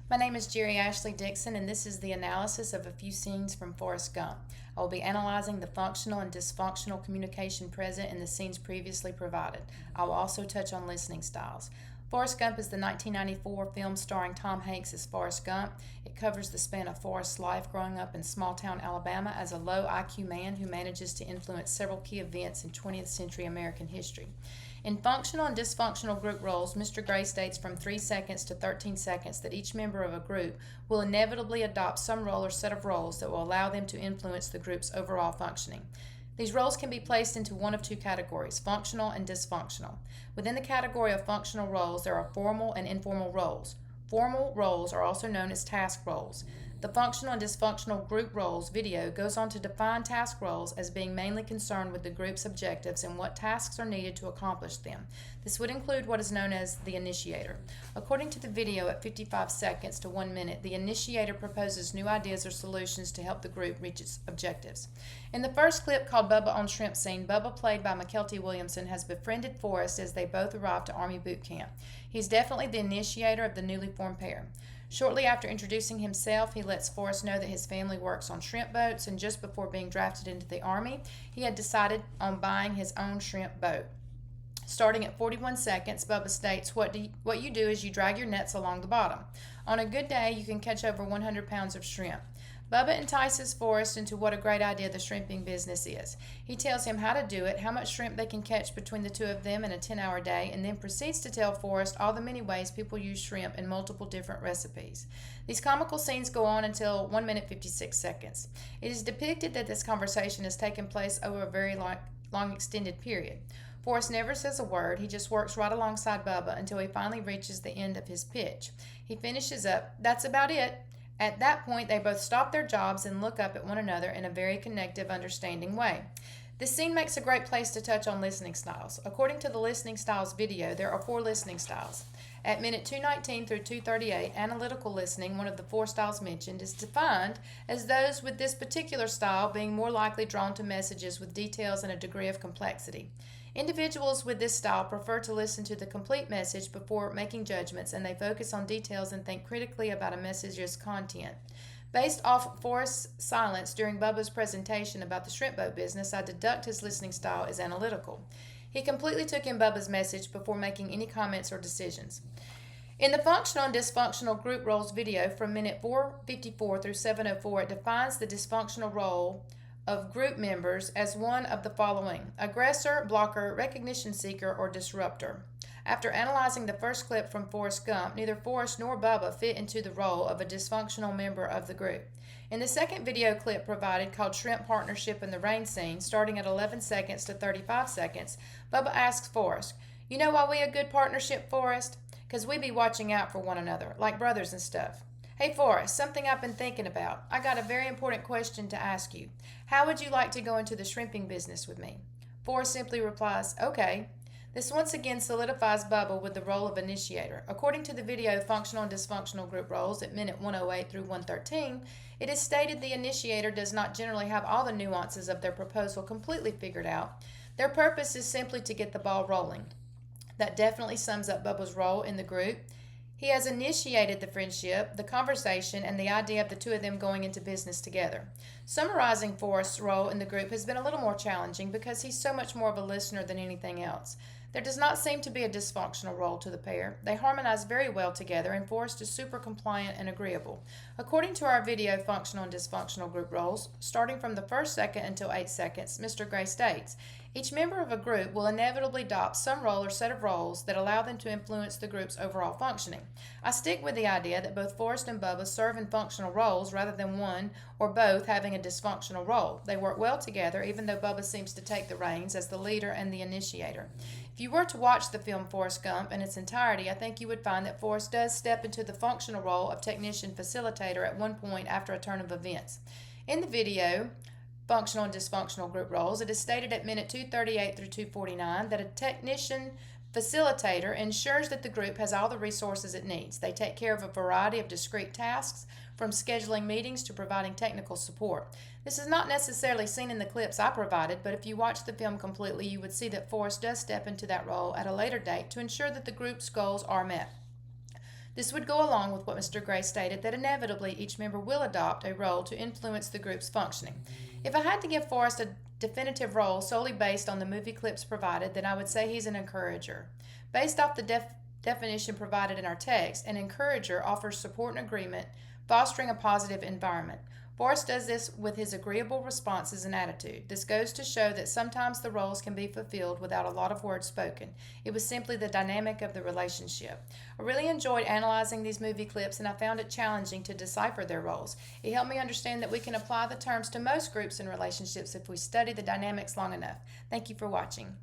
My name is Jerry Ashley Dixon, and this is the analysis of a few scenes from Forrest Gump. I will be analyzing the functional and dysfunctional communication present in the scenes previously provided. I will also touch on listening styles. Forrest Gump is the 1994 film starring Tom Hanks as Forrest Gump. It covers the span of Forrest's life growing up in small-town Alabama as a low IQ man who manages to influence several key events in 20th century American history. In functional and dysfunctional group roles, Mr. Gray states from 3 seconds to 13 seconds that each member of a group will inevitably adopt some role or set of roles that will allow them to influence the group's overall functioning. These roles can be placed into one of two categories, functional and dysfunctional. Within the category of functional roles, there are formal and informal roles. Formal roles are also known as task roles. The functional and dysfunctional group roles video goes on to define task roles as being mainly concerned with the group's objectives and what tasks are needed to accomplish them. This would include what is known as the initiator. According to the video at 55 seconds to 1 minute, the initiator proposes new ideas or solutions to help the group reach its objectives. In the first clip called Bubba on Shrimp Scene, Bubba, played by McKelty Williamson, has befriended Forrest as they both arrive to Army boot camp. He's definitely the initiator of the newly formed pair. Shortly after introducing himself, he lets Forrest know that his family works on shrimp boats, and just before being drafted into the Army, he had decided on buying his own shrimp boat. Starting at 41 seconds, Bubba states, what you do is you drag your nets along the bottom. On a good day, you can catch over 100 pounds of shrimp. Bubba entices Forrest into what a great idea the shrimping business is. He tells him how to do it, how much shrimp they can catch between the two of them in a 10-hour day, and then proceeds to tell Forrest all the many ways people use shrimp in multiple different recipes. These comical scenes go on until 1 minute 56 seconds. It is depicted that this conversation has taken place over a very long extended period. Forrest never says a word. He just works right alongside Bubba until he finally reaches the end of his pitch. He finishes up, "That's about it." At that point, they both stop their jobs and look up at one another in a very connective, understanding way. This scene makes a great place to touch on listening styles. According to the listening styles video, there are 4 listening styles. At minute 219 through 238, analytical listening, one of the 4 styles mentioned, is defined as those with this particular style being more likely drawn to messages with details and a degree of complexity. Individuals with this style prefer to listen to the complete message before making judgments, and they focus on details and think critically about a message's content. Based off Forrest's silence during Bubba's presentation about the shrimp boat business, I deduct his listening style is analytical. He completely took in Bubba's message before making any comments or decisions. In the functional and dysfunctional group roles video from minute 454 through 704, it defines the dysfunctional role of group members as one of the following: aggressor, blocker, recognition seeker, or disruptor. After analyzing the first clip from Forrest Gump, neither Forrest nor Bubba fit into the role of a dysfunctional member of the group. In the second video clip provided, called Shrimp Partnership in the Rain Scene, starting at 11 seconds to 35 seconds, Bubba asks Forrest, "You know why we a good partnership, Forrest? 'Cause we be watching out for one another, like brothers and stuff." "Hey Forrest, something I've been thinking about. I got a very important question to ask you. How would you like to go into the shrimping business with me?" Forrest simply replies, "Okay." This once again solidifies Bubba with the role of initiator. According to the video Functional and Dysfunctional Group Roles at minute 108 through 113, it is stated the initiator does not generally have all the nuances of their proposal completely figured out. Their purpose is simply to get the ball rolling. That definitely sums up Bubba's role in the group. He has initiated the friendship, the conversation, and the idea of the two of them going into business together. Summarizing Forrest's role in the group has been a little more challenging because he's so much more of a listener than anything else. There does not seem to be a dysfunctional role to the pair. They harmonize very well together, and Forrest is super compliant and agreeable. According to our video Functional and Dysfunctional Group Roles, starting from the first second until 8 seconds, Mr. Gray states, each member of a group will inevitably adopt some role or set of roles that allow them to influence the group's overall functioning. I stick with the idea that both Forrest and Bubba serve in functional roles rather than one or both having a dysfunctional role. They work well together, even though Bubba seems to take the reins as the leader and the initiator. If you were to watch the film Forrest Gump in its entirety, I think you would find that Forrest does step into the functional role of technician facilitator at one point after a turn of events. In the video, Functional and Dysfunctional Group Roles, it is stated at minute 238 through 249 that a technician facilitator ensures that the group has all the resources it needs. They take care of a variety of discrete tasks, from scheduling meetings to providing technical support. This is not necessarily seen in the clips I provided, but if you watch the film completely, you would see that Forrest does step into that role at a later date to ensure that the group's goals are met. This would go along with what Mr. Gray stated, that inevitably each member will adopt a role to influence the group's functioning. If I had to give Forrest a definitive role solely based on the movie clips provided, then I would say he's an encourager. Based off the definition provided in our text, an encourager offers support and agreement, fostering a positive environment. Forrest does this with his agreeable responses and attitude. This goes to show that sometimes the roles can be fulfilled without a lot of words spoken. It was simply the dynamic of the relationship. I really enjoyed analyzing these movie clips, and I found it challenging to decipher their roles. It helped me understand that we can apply the terms to most groups and relationships if we study the dynamics long enough. Thank you for watching.